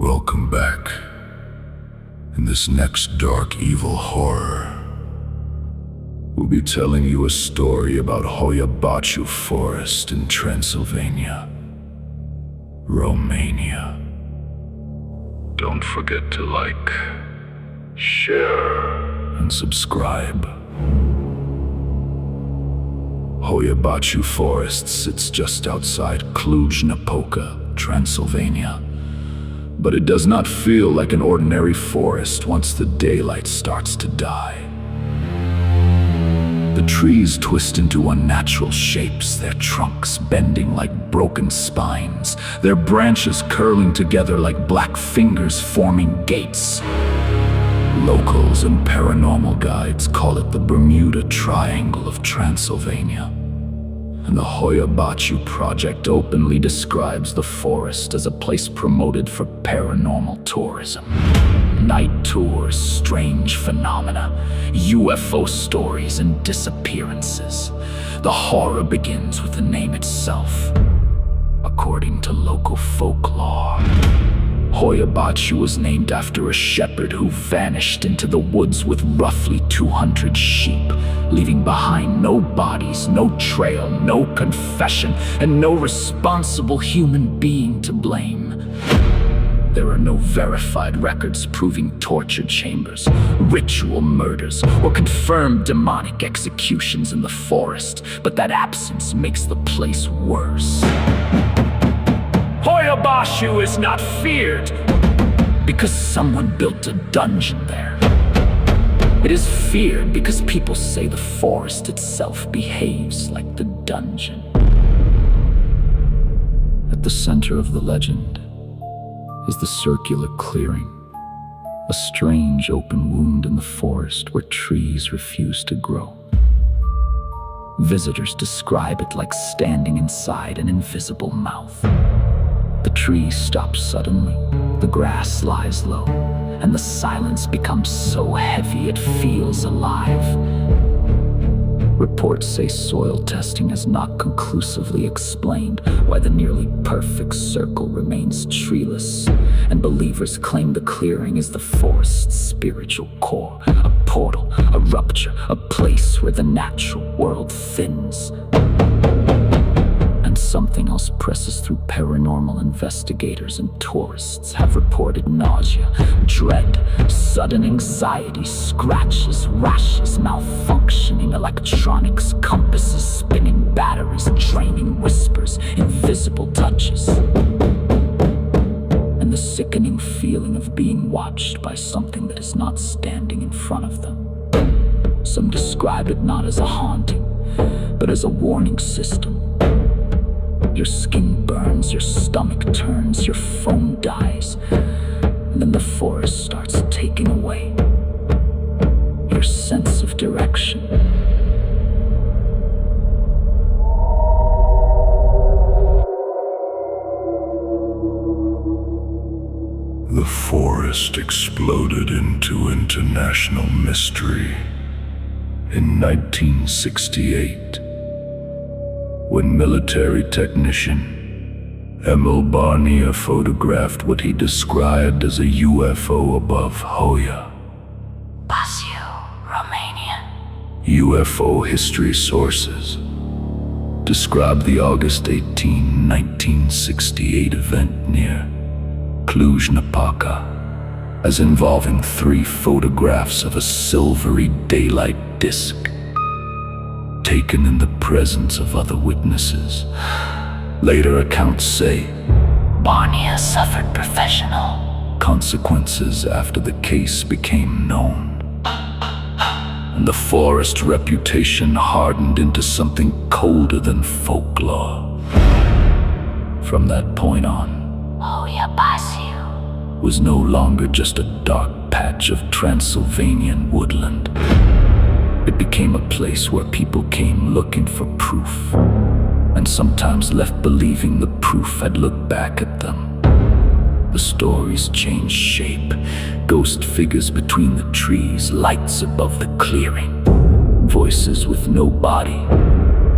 Welcome back. In this next dark, evil horror, we'll be telling you a story about Hoia Baciu Forest in Transylvania, Romania. Don't forget to like, share, and subscribe. Hoia Baciu Forest sits just outside Cluj-Napoca, Transylvania. But it does not feel like an ordinary forest once the daylight starts to die. The trees twist into unnatural shapes, their trunks bending like broken spines, their branches curling together like black fingers forming gates. Locals and paranormal guides call it the Bermuda Triangle of Transylvania. And the Hoia Baciu project openly describes the forest as a place promoted for paranormal tourism. Night tours, strange phenomena, UFO stories, and disappearances. The horror begins with the name itself. According to local folklore, Hoia Baciu was named after a shepherd who vanished into the woods with roughly 200 sheep, leaving behind no bodies, no trail, no confession, and no responsible human being to blame. There are no verified records proving torture chambers, ritual murders, or confirmed demonic executions in the forest, but that absence makes the place worse. Hoia Baciu is not feared because someone built a dungeon there. It is feared because people say the forest itself behaves like the dungeon. At the center of the legend is the circular clearing, a strange open wound in the forest where trees refuse to grow. Visitors describe it like standing inside an invisible mouth. The trees stop suddenly, the grass lies low, and the silence becomes so heavy it feels alive. Reports say soil testing has not conclusively explained why the nearly perfect circle remains treeless, and believers claim the clearing is the forest's spiritual core, a portal, a rupture, a place where the natural world thins. And something else presses through. Paranormal investigators and tourists have reported nausea, dread, sudden anxiety, scratches, rashes, malfunctioning electronics, compasses, spinning batteries, draining whispers, invisible touches, and the sickening feeling of being watched by something that is not standing in front of them. Some describe it not as a haunting, but as a warning system. Your skin burns, your stomach turns, your phone dies, and then the forest starts taking away your sense of direction. The forest exploded into international mystery in 1968. When military technician Emil Barnier photographed what he described as a UFO above Hoia Baciu, Romania. UFO history sources describe the August 18, 1968 event near Cluj-Napoca as involving 3 photographs of a silvery daylight disk taken in the presence of other witnesses. Later accounts say Barnier suffered professional consequences after the case became known, and the forest's reputation hardened into something colder than folklore. From that point on, Hoia Baciu was no longer just a dark patch of Transylvanian woodland. It became a place where people came looking for proof, and sometimes left believing the proof had looked back at them. The stories changed shape, ghost figures between the trees, lights above the clearing, voices with no body,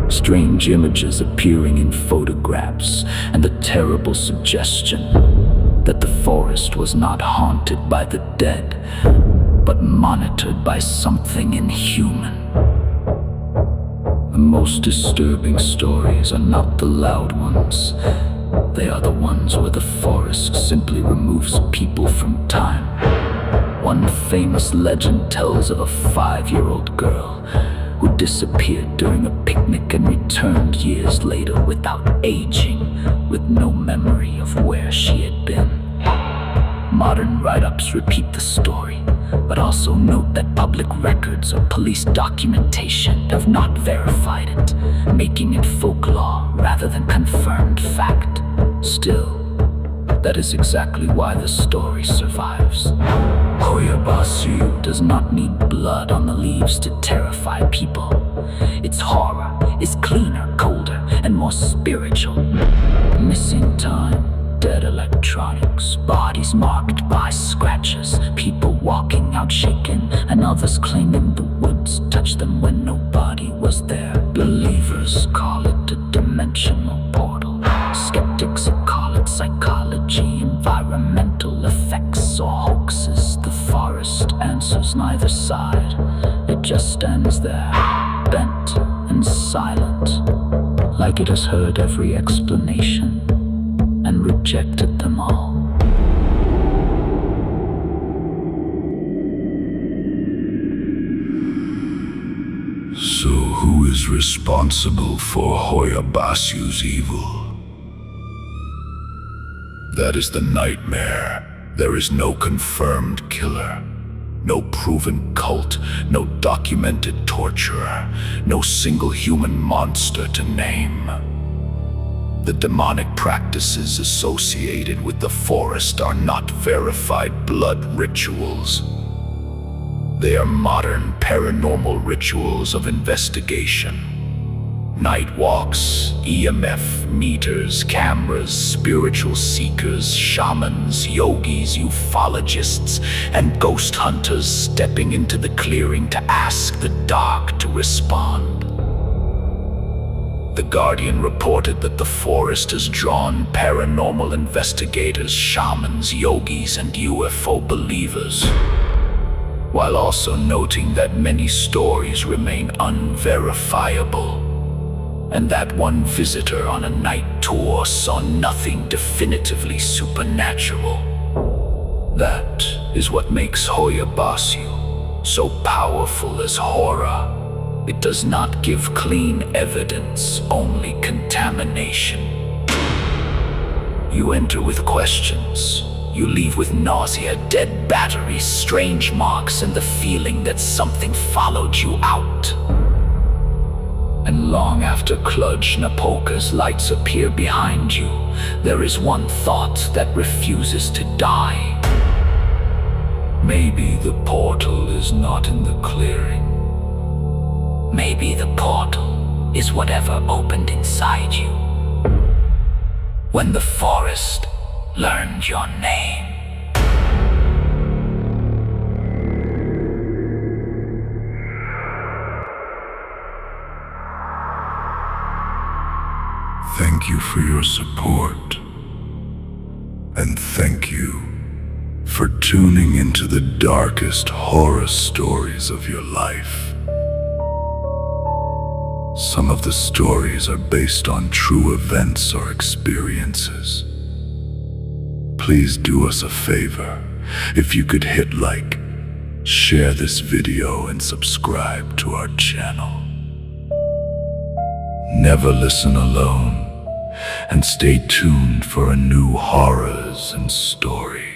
strange images appearing in photographs, and the terrible suggestion that the forest was not haunted by the dead, but monitored by something inhuman. The most disturbing stories are not the loud ones. They are the ones where the forest simply removes people from time. One famous legend tells of a 5-year-old girl who disappeared during a picnic and returned years later without aging, with no memory of where she had been. Modern write-ups repeat the story, but also note that public records or police documentation have not verified it, making it folklore rather than confirmed fact. Still, that is exactly why the story survives. Hoia Baciu does not need blood on the leaves to terrify people. Its horror is cleaner, colder, and more spiritual. Missing time, dead electronics, bodies marked by scratches, people walking out shaken, and others claiming the woods touched them when nobody was there. Believers call it a dimensional portal. Skeptics call it psychology, environmental effects, or hoaxes. The forest answers neither side. It just stands there, bent and silent, like it has heard every explanation and rejected them all. So who is responsible for Hoia Baciu's evil? That is the nightmare. There is no confirmed killer, no proven cult, no documented torturer, no single human monster to name. The demonic practices associated with the forest are not verified blood rituals. They are modern paranormal rituals of investigation. Night walks, EMF meters, cameras, spiritual seekers, shamans, yogis, ufologists, and ghost hunters stepping into the clearing to ask the dark to respond. The Guardian reported that the forest has drawn paranormal investigators, shamans, yogis, and UFO believers, while also noting that many stories remain unverifiable, and that one visitor on a night tour saw nothing definitively supernatural. That is what makes Hoia Baciu so powerful as horror. It does not give clean evidence, only contamination. You enter with questions. You leave with nausea, dead batteries, strange marks, and the feeling that something followed you out. And long after Cluj-Napoca's lights appear behind you, there is one thought that refuses to die. Maybe the portal is not in the clearing. Maybe the portal is whatever opened inside you when the forest learned your name. Thank you for your support. And thank you for tuning into the darkest horror stories of your life. Some of the stories are based on true events or experiences. Please do us a favor. If you could hit like, share this video, and subscribe to our channel. Never listen alone, and stay tuned for a new horrors and stories.